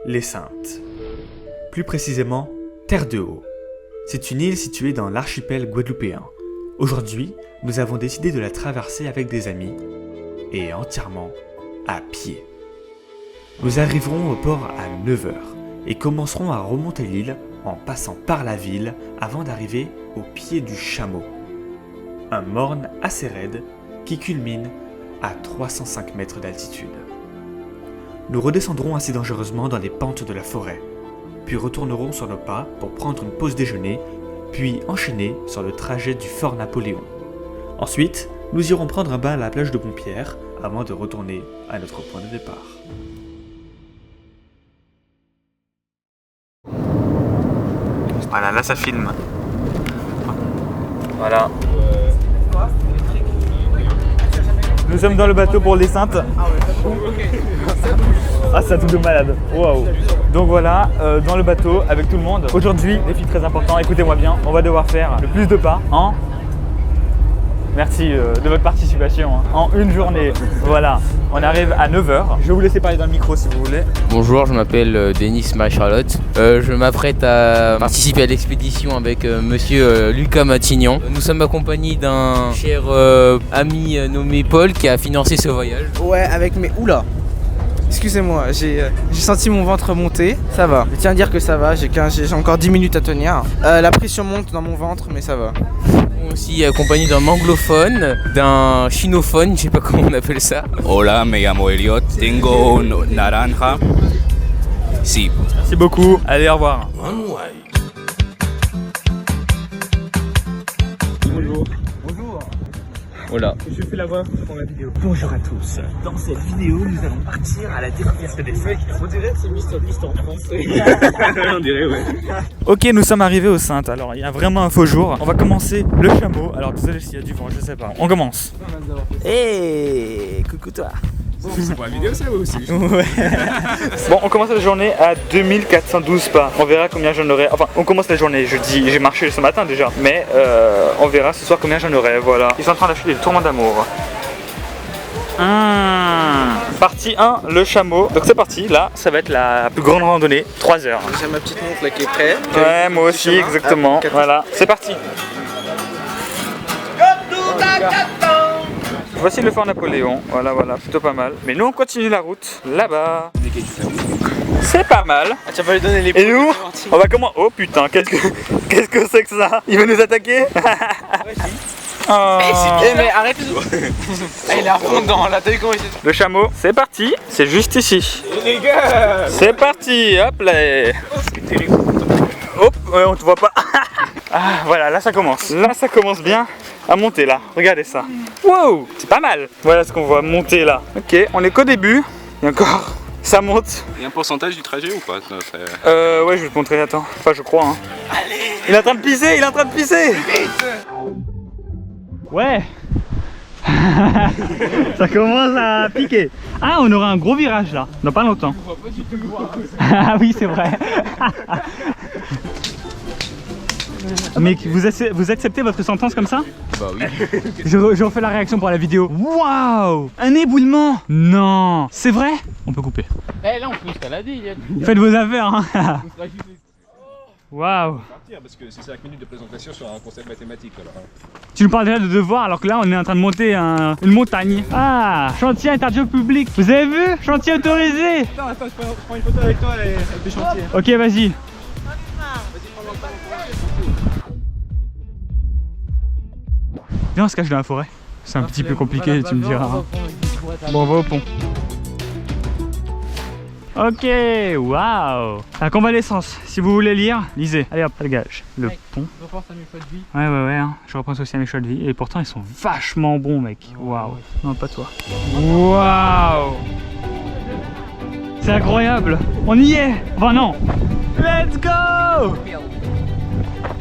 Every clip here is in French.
les Saintes. Plus précisément, Terre de Haut. C'est une île située dans l'archipel guadeloupéen. Aujourd'hui, nous avons décidé de la traverser avec des amis, et entièrement à pied. Nous arriverons au port à 9h, et commencerons à remonter l'île en passant par la ville avant d'arriver au pied du Chameau. Un morne assez raide qui culmine à 305 mètres d'altitude. Nous redescendrons assez dangereusement dans les pentes de la forêt, puis retournerons sur nos pas pour prendre une pause déjeuner, puis enchaîner sur le trajet du Fort Napoléon. Ensuite, nous irons prendre un bain à la plage de Pompierre avant de retourner à notre point de départ. Voilà, là ça filme. Voilà. Nous sommes dans le bateau pour les Saintes. Ah, c'est un truc de malade. Waouh. Donc voilà, dans le bateau avec tout le monde. Aujourd'hui, défi très important, écoutez-moi bien, on va devoir faire le plus de pas en... Merci de votre participation. En une journée, voilà. On arrive à 9h. Je vais vous laisser parler dans le micro si vous voulez. Bonjour, je m'appelle Denis Marie-Charlotte. Je m'apprête à participer à l'expédition avec monsieur Lucas Matignon. Nous sommes accompagnés d'un cher ami nommé Paul qui a financé ce voyage. Ouais, avec mes... Oula! Excusez-moi, j'ai senti mon ventre monter, ça va. Je tiens à dire que ça va, j'ai encore 10 minutes à tenir. La pression monte dans mon ventre, mais ça va. Aussi accompagné d'un anglophone, d'un chinophone, je sais pas comment on appelle ça. Hola, me llamo Elliot, tengo naranja. Si. Merci beaucoup, allez au revoir. Bonjour. Bonjour. Voilà. Je fais la voix pour la vidéo. Bonjour à tous. Dans cette vidéo, nous allons partir à la découverte des Saintes. On dirait que c'est Mister Beast en français. On dirait, ouais. Ok, nous sommes arrivés aux Saintes. Alors, il y a vraiment un faux jour. On va commencer le Chameau. Alors, désolé s'il y a du vent, je sais pas. On commence. Hey, coucou toi. C'est pour la vidéo ça aussi. Ouais. Bon, on commence la journée à 2412 pas. On verra combien j'en aurai. Enfin, on commence la journée. Je dis, j'ai marché ce matin déjà. Mais on verra ce soir combien j'en aurai. Voilà. Ils sont en train d'acheter des tourments d'amour. Partie 1, le Chameau. Donc c'est parti. Là, ça va être la plus grande randonnée. 3 heures. J'ai ma petite montre là qui est prête. Ouais, moi aussi, exactement. Voilà, c'est parti. Voici le Fort Napoléon, voilà, plutôt pas mal. Mais nous on continue la route, là-bas. C'est pas mal. Ah, tu vas lui donner les Et nous, on va comment? Oh putain, qu'est-ce que c'est que ça? Il veut nous attaquer? Oh. mais arrête. Il est à fond dedans, là, t'as vu comment il s'est... Le Chameau, c'est parti, c'est juste ici. Les gars. C'est parti, hop là. Hop, ouais, on te voit pas. Ah, voilà, là ça commence. Là ça commence bien à monter là. Regardez ça. Wow, c'est pas mal. Voilà ce qu'on voit monter là. Ok, on est qu'au début. Et encore, ça monte. Il y a un pourcentage du trajet ou pas? Ouais, je vais te montrer, attends. Enfin, je crois. Hein. Allez. Il est en train de pisser, Ouais. Ça commence à piquer. Ah, on aura un gros virage là, dans pas longtemps. On voit pas du tout. Ah oui, c'est vrai. Mais vous acceptez votre sentence comme ça? Bah oui. Je refais la réaction pour la vidéo. Waouh! Un éboulement? Non! C'est vrai? On peut couper. Eh là on peut escalader. Faites vos affaires hein. Waouh! Parce que c'est 5 minutes de présentation sur un concept mathématique alors. Tu nous parles déjà de devoir alors que là on est en train de monter une montagne. Ah! Chantier interdit au public. Vous avez vu? Chantier autorisé! Attends, je prends une photo avec toi avec le chantier. Ok, vas-y. Viens, on se cache dans la forêt. C'est un petit peu compliqué, tu me diras. Bon, on va au pont. Ok, waouh! La convalescence, si vous voulez lire, lisez. Allez hop, le gage. Le pont. Ouais, hein. Je repense aussi à mes choix de vie. Et pourtant, ils sont vachement bons, mec. Waouh! Non, pas toi. Waouh! C'est incroyable! On y est! Enfin, non! Let's go!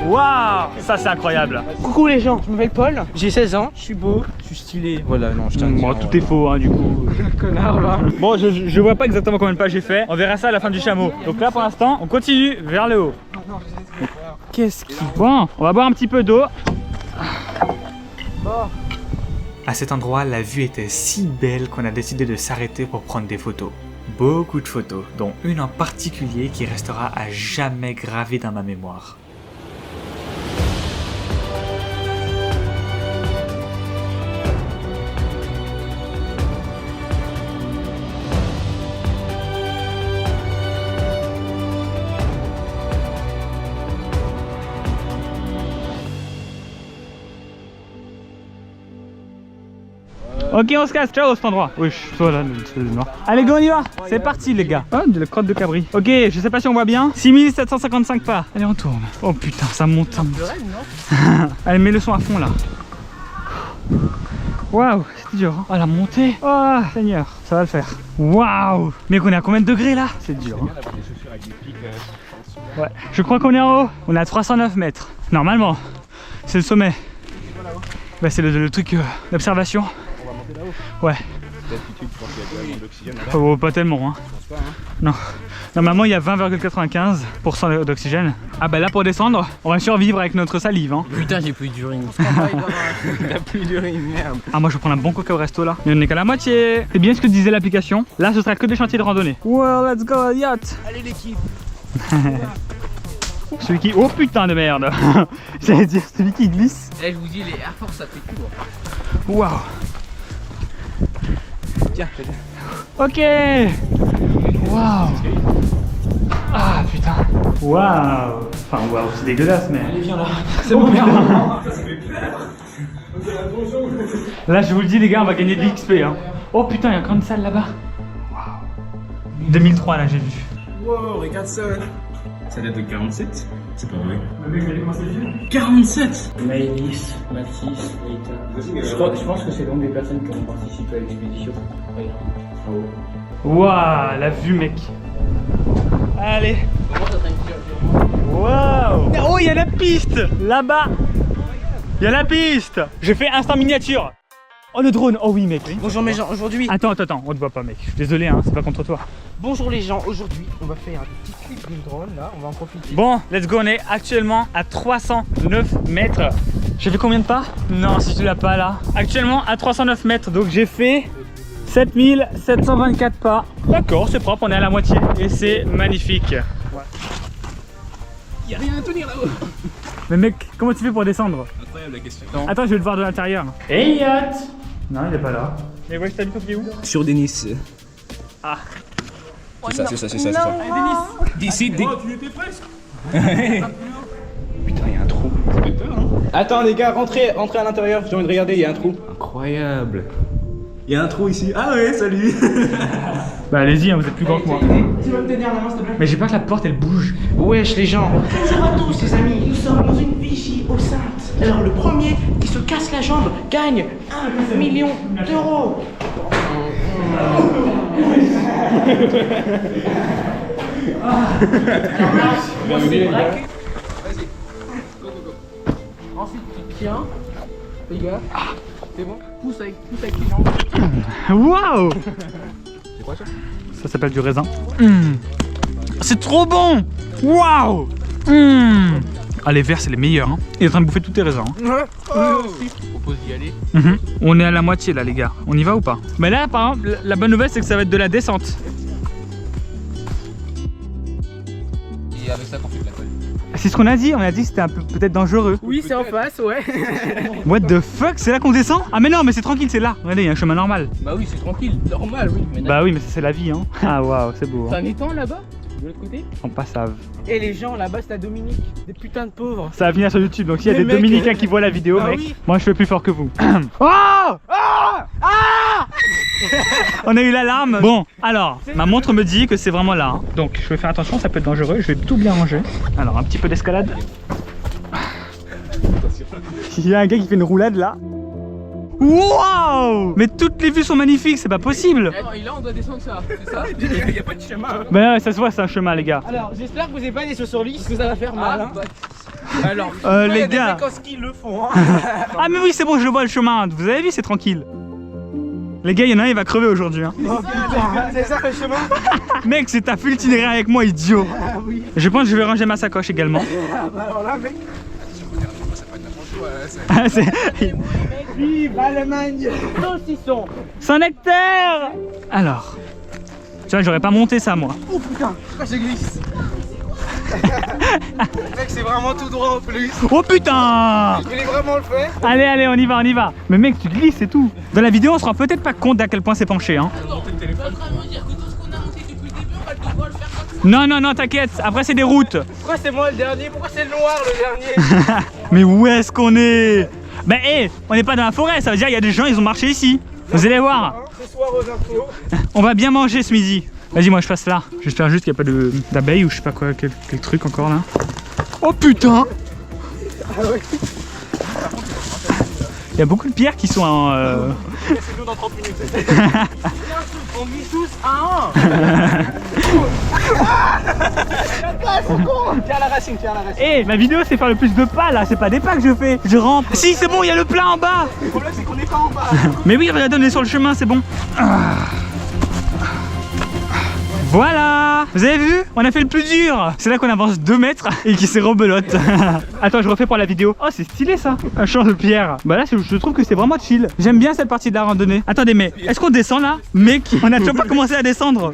Waouh! Ça c'est incroyable! Coucou les gens, je m'appelle Paul, j'ai 16 ans, je suis beau, je suis stylé. Voilà, non, je tiens à dire, bon, tout est faux hein, du coup. Connard va. Bon, je vois pas exactement combien de pas j'ai fait. On verra ça à la fin du Chameau. Donc là pour l'instant, on continue vers le haut. Qu'est-ce qui... Bon, on va boire un petit peu d'eau. À cet endroit, la vue était si belle qu'on a décidé de s'arrêter pour prendre des photos. Beaucoup de photos, dont une en particulier qui restera à jamais gravée dans ma mémoire. Ok, on se casse, ciao cet endroit. Oui, je suis là, le noir. Allez, go, on y va. C'est parti, les gars. Oh, de la crotte de cabri. Ok, je sais pas si on voit bien. 6755 pas. Allez, on tourne. Oh putain, ça monte. Ça monte. Allez, mets le son à fond là. Waouh, c'est dur. Hein. Oh, la montée. Oh, Seigneur, ça va le faire. Waouh. Mais on est à combien de degrés là? C'est dur. Hein. Ouais, je crois qu'on est en haut. On est à 309 mètres. Normalement, c'est le sommet. Bah, c'est le truc d'observation. Ouais. Oh, pas tellement. Hein. Non. Normalement, il y a 20,95% d'oxygène. Ah bah là, pour descendre, on va survivre avec notre salive. Hein. Putain, j'ai plus d'urine. T'as plus d'urine, merde. Ah, moi je vais prendre un bon coca au resto là. Mais on est qu'à la moitié. C'est bien ce que disait l'application. Là, ce sera que des chantiers de randonnée. Well, let's go, yacht. Allez, l'équipe. Celui qui... Oh putain de merde. J'allais dire celui qui glisse. Eh, je vous dis, les Air Force, ça fait tout. Waouh. Tiens, Ok. Waouh. Ah putain. Waouh. Enfin waouh, c'est dégueulasse mais... allez, viens là. C'est bon, merde. Là je vous le dis les gars, on va gagner de l'XP hein. Oh putain, il y a une grande salle là-bas. Waouh. 2003 là j'ai vu. Wow, regarde ça. Ça date de 47? C'est pas vrai. 47. 47. Maëlys, Mathis, Rita. Je pense que c'est l'une des personnes qui ont participé à l'expédition. Waouh, la vue mec. Allez. Waouh. Oh, il y a la piste là-bas. Il y a la piste. J'ai fait instant miniature. Oh le drone, oh oui mec. Bonjour mes gens, aujourd'hui. Attends, on te voit pas mec. Je suis désolé hein, c'est pas contre toi. Bonjour les gens, aujourd'hui on va faire un petit clip du drone là, on va en profiter. Bon, let's go, on est actuellement à 309 mètres. J'ai fait combien de pas? Non, si tu l'as pas là. Actuellement à 309 mètres, donc j'ai fait 7724 pas. D'accord, c'est propre, on est à la moitié et c'est magnifique. Ouais. Y'a rien à tenir là-haut. Mais mec, comment tu fais pour descendre? Incroyable la question. Attends, je vais le voir de l'intérieur. Hey yacht. Non, il est pas là. Mais ouais, je t'habite au pied où? Sur Denis. Ah. C'est ça, c'est ça, c'est ça. Allez, Denis. D'ici, Oh, tu étais presque. Putain, y'a un trou. Ça fait peur, hein. Attends les gars, rentrez à l'intérieur, j'ai envie de regarder, il y a un trou. Incroyable. Y'a un trou ici. Ah ouais, salut. Bah allez-y, hein, vous êtes plus grand que moi. Tu vas me tenir la main s'il te plaît? Mais j'ai peur que la porte elle bouge. Wesh les gens. Bonjour à tous les amis, nous sommes dans une vigie au Saintes. Alors le premier qui se casse la jambe gagne 1 million d'euros. Ensuite tu tiens, les gars. C'est bon? Pousse avec les jambes. Waouh. C'est quoi ça? Ça s'appelle du raisin. C'est trop bon. Waouh. Ah les verts c'est les meilleurs hein. Il est en train de bouffer tous tes raisins hein. Je propose d'y aller. On est à la moitié là les gars. On y va ou pas? Mais là par exemple la bonne nouvelle c'est que ça va être de la descente. Et avec ça qu'on fait de la colle. C'est ce qu'on a dit que c'était un peu peut-être dangereux. Oui c'est en face, ouais. What the fuck? C'est là qu'on descend? Ah mais non mais c'est tranquille, c'est là. Regardez, il y a un chemin normal. Bah oui, c'est tranquille, normal, oui. Mais Bah oui mais c'est la vie hein. Ah waouh, c'est beau. t'as Hein. un étang là-bas? De l'autre côté? On passe à... Et les gens là-bas c'est la Dominique, des putains de pauvres. Ça va venir sur YouTube, donc s'il y a Mais des mec, Dominicains qui voient la vidéo, bah mec, oui. moi je fais plus fort que vous. Oh. On a eu l'alarme. Bon, alors, ma montre me dit que c'est vraiment là. Hein. Donc je vais faire attention, ça peut être dangereux, je vais tout bien ranger. Alors, un petit peu d'escalade. Il y a un gars qui fait une roulade là. Waouh! Mais toutes les vues sont magnifiques, c'est pas possible! Attends, et là on doit descendre ça, c'est ça? Y'a pas de chemin. Ben ouais, ça se voit, c'est un chemin, les gars. Alors j'espère que vous n'avez pas des chaussures lisses, parce que ça va faire mal. Hein. Alors, Les y a des gars. mecs en ski le font. Hein. Ah, mais oui, c'est bon, je le vois le chemin. Vous avez vu, c'est tranquille. Les gars, il y en a un, il va crever aujourd'hui. Hein. Oh putain, c'est ça le chemin? Mec, c'est ta fait l'itinéraire avec moi, idiot. Ah oui. Je pense que je vais ranger ma sacoche également. Ah bah alors là, mec. Ah, c'est... Vive l'Allemagne! Saucisson! Saint-Nectaire. Alors, Tu vois, j'aurais pas monté ça moi. Oh putain, pourquoi je glisse? Mec, c'est vraiment tout droit en plus. Oh putain! Je voulais vraiment le faire. Allez, allez, on y va, on y va. Mais mec, tu glisses et tout. Dans la vidéo, on se rend peut-être pas compte d'à quel point c'est penché. Hein. Non, non, non, t'inquiète. Après, c'est des routes. Pourquoi c'est moi le dernier? Pourquoi c'est le noir le dernier? Mais où est-ce qu'on est? Ben, hé, on n'est pas dans la forêt. Ça veut dire qu'il y a des gens, ils ont marché ici. Vous allez voir. Ce soir aux infos. On va bien manger ce midi. Vas-y, moi je passe là. J'espère juste qu'il n'y a pas d'abeilles ou je sais pas quoi, quel truc encore là. Oh putain! Il y a beaucoup de pierres qui sont en. C'est nous dans 30 minutes. On vit tous à un. Tiens la racine, tiens la racine. Eh, ma vidéo c'est faire le plus de pas là, c'est pas des pas que je fais. Je rampe. Si, c'est bon, il y a le plat en bas. Le problème c'est qu'on n'est pas en bas. Mais oui, regardez, on est sur le chemin, c'est bon. Voilà! Vous avez vu? On a fait le plus dur! C'est là qu'on avance 2 mètres et qui s'est rebelote. Attends, je refais pour la vidéo. Oh, c'est stylé ça! Un champ de pierre. Bah là, je trouve que c'est vraiment chill. J'aime bien cette partie de la randonnée. Attendez, mais est-ce qu'on descend là? Mec, on a toujours pas commencé à descendre.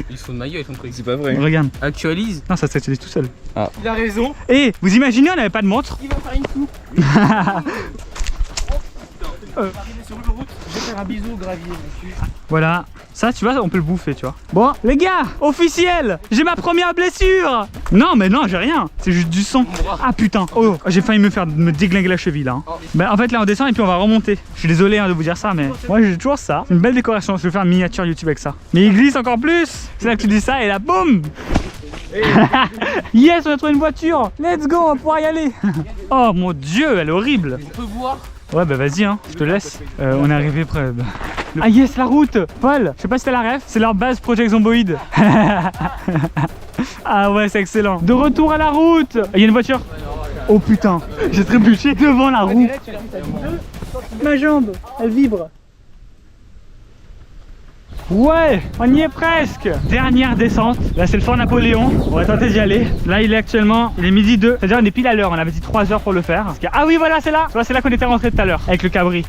Ils se font de ma gueule, ils font truc. C'est pas vrai. Regarde. Actualise. Non, ça s'actualise tout seul. Il a raison. Et vous imaginez, on n'avait pas de montre? Il va faire une coupe. Arrivé sur une route, je vais faire un bisou au gravier, monsieur. Voilà. Ça, tu vois, on peut le bouffer, tu vois. Bon, les gars, officiel! J'ai ma première blessure! Non, mais non, j'ai rien. C'est juste du sang. Ah putain. Oh, j'ai failli me déglinguer la cheville là. Hein. Bah, en fait, là, on descend et puis on va remonter. Je suis désolé hein, de vous dire ça, mais moi, j'ai toujours ça. C'est une belle décoration. Je vais faire une miniature YouTube avec ça. Mais il glisse encore plus. C'est là que tu dis ça et là, boum! Yes, on a trouvé une voiture. Let's go, on va pouvoir y aller. Oh mon dieu, elle est horrible. On peut boire. Ouais bah vas-y hein, je te laisse. On est arrivé près. Ah yes, la route. Paul, je sais pas si t'as la ref, c'est leur base Project Zomboid. Ah ouais, c'est excellent. De retour à la route. Il y a une voiture. Oh putain, j'ai trébuché devant la roue. Ma jambe, elle vibre. Ouais, on y est presque. Dernière descente. Là c'est le Fort Napoléon. On va tenter d'y aller. Là il est actuellement, il est midi 2. C'est-à-dire on est pile à l'heure. On avait dit 3 heures pour le faire. Ah oui voilà, c'est là. C'est là qu'on était rentré tout à l'heure avec le cabri.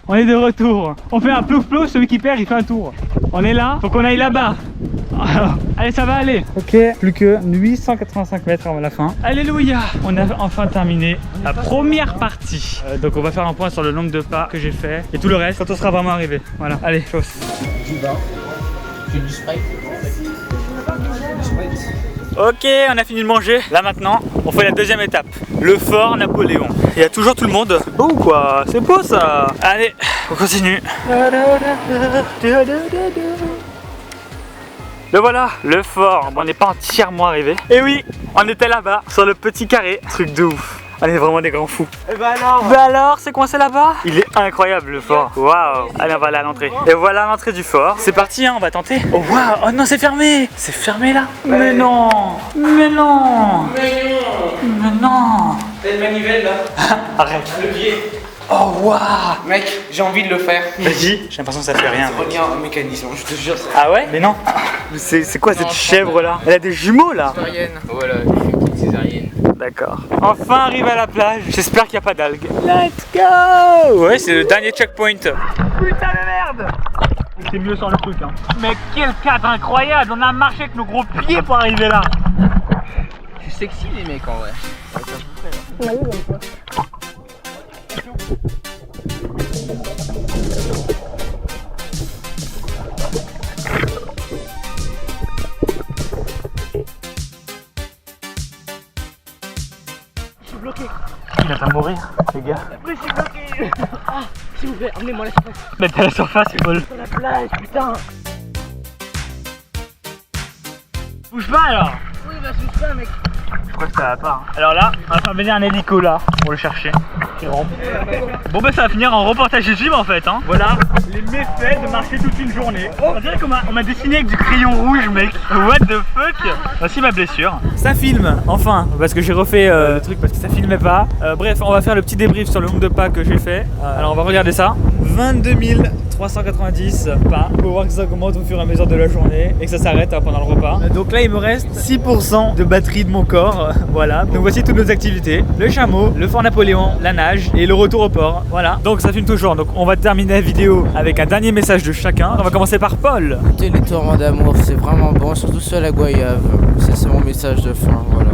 On est de retour. On fait un plouf-plouf, celui qui perd il fait un tour. On est là, faut qu'on aille là-bas. Allez, ça va aller. Ok, plus que 885 mètres avant la fin. Alléluia. On a enfin terminé la première partie. Donc on va faire un point sur le nombre de pas que j'ai fait et tout le reste quand on sera vraiment arrivé. Voilà, allez, chose. J'ai du spray. Ok, on a fini de manger. Là maintenant, on fait la deuxième étape. Le Fort Napoléon. Il y a toujours tout le monde. C'est beau ou quoi? C'est beau ça. Allez, on continue. Le voilà, le fort. Bon, on n'est pas entièrement arrivé. Et oui, on était là-bas, sur le petit carré. Truc de ouf. On est vraiment des grands fous. Et bah alors? Bah alors, c'est coincé là-bas? Il est incroyable le fort. Waouh. Allez, on va aller à l'entrée. Et voilà l'entrée du fort. C'est parti, hein, on va tenter. Oh waouh. Oh non, c'est fermé. C'est fermé là. Mais non. Mais non. Mais non. T'as une manivelle là? Arrête. Le pied. Oh waouh. Mec, j'ai envie de le faire. Vas-y. J'ai l'impression que ça fait rien. Reviens au mécanisme, je te jure. Ah ouais? Mais non. C'est quoi cette chèvre là? Elle a des jumeaux là. Césarienne. Voilà, j'ai fait une petite césarienne. D'accord. Enfin arrivé à la plage. J'espère qu'il n'y a pas d'algues. Let's go. Ouais, c'est le dernier checkpoint. Putain de merde. C'est mieux sans le truc hein. Mais quel cadre incroyable. On a marché avec nos gros pieds pour arriver là. C'est sexy les mecs en vrai. Il va pas mourir, les gars. Oui, je suis bloqué. Ah, s'il vous plaît, emmenez-moi à la surface. Mais t'es à la surface, c'est Paul. Sur la plage, putain. Bouge pas alors. Oui, bah, je suis pas, mec. Je crois que ça va pas. Alors là, on va faire venir un hélico là pour le chercher. Il rampe. Bon bah ça va finir en reportage YouTube en fait hein. Voilà les méfaits de marcher toute une journée. On dirait qu'on m'a dessiné avec du crayon rouge mec. What the fuck. Voici ma blessure. Ça filme enfin parce que j'ai refait le truc parce que ça filmait pas. Bref on va faire le petit débrief sur le nombre de pas que j'ai fait. Alors on va regarder ça. 22 390 pas. Faut voir que ça augmente au fur et à mesure de la journée et que ça s'arrête pendant le repas. Donc là il me reste 6% de batterie de mon corps. Voilà, donc voici toutes nos activités. Le chameau, le Fort Napoléon, la nage et le retour au port. Voilà, donc ça filme toujours. Donc on va terminer la vidéo avec un dernier message de chacun. On va commencer par Paul. Écoutez les torrents d'amour, c'est vraiment bon, surtout sur la Goyave. Ça c'est mon message de fin, voilà.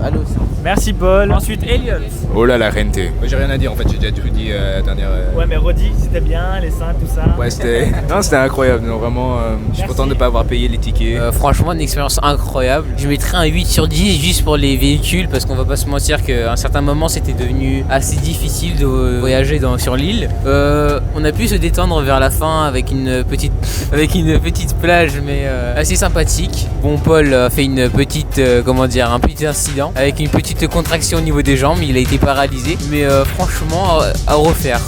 Allô. Merci Paul. Ensuite Elliot. Oh là la RNT. Moi j'ai rien à dire en fait, j'ai déjà tout dit la dernière. Ouais mais redis, c'était bien, les seins, tout ça. Ouais c'était. Non c'était incroyable, non, vraiment je suis content de ne pas avoir payé les tickets. Franchement une expérience incroyable. Je mettrais un 8 sur 10 juste pour les véhicules parce qu'on va pas se mentir qu'à un certain moment c'était devenu assez difficile de voyager sur l'île. On a pu se détendre vers la fin avec une petite plage mais assez sympathique. Bon Paul a fait une petite un petit incident avec une petite contraction au niveau des jambes, il a été paralysé mais franchement à refaire.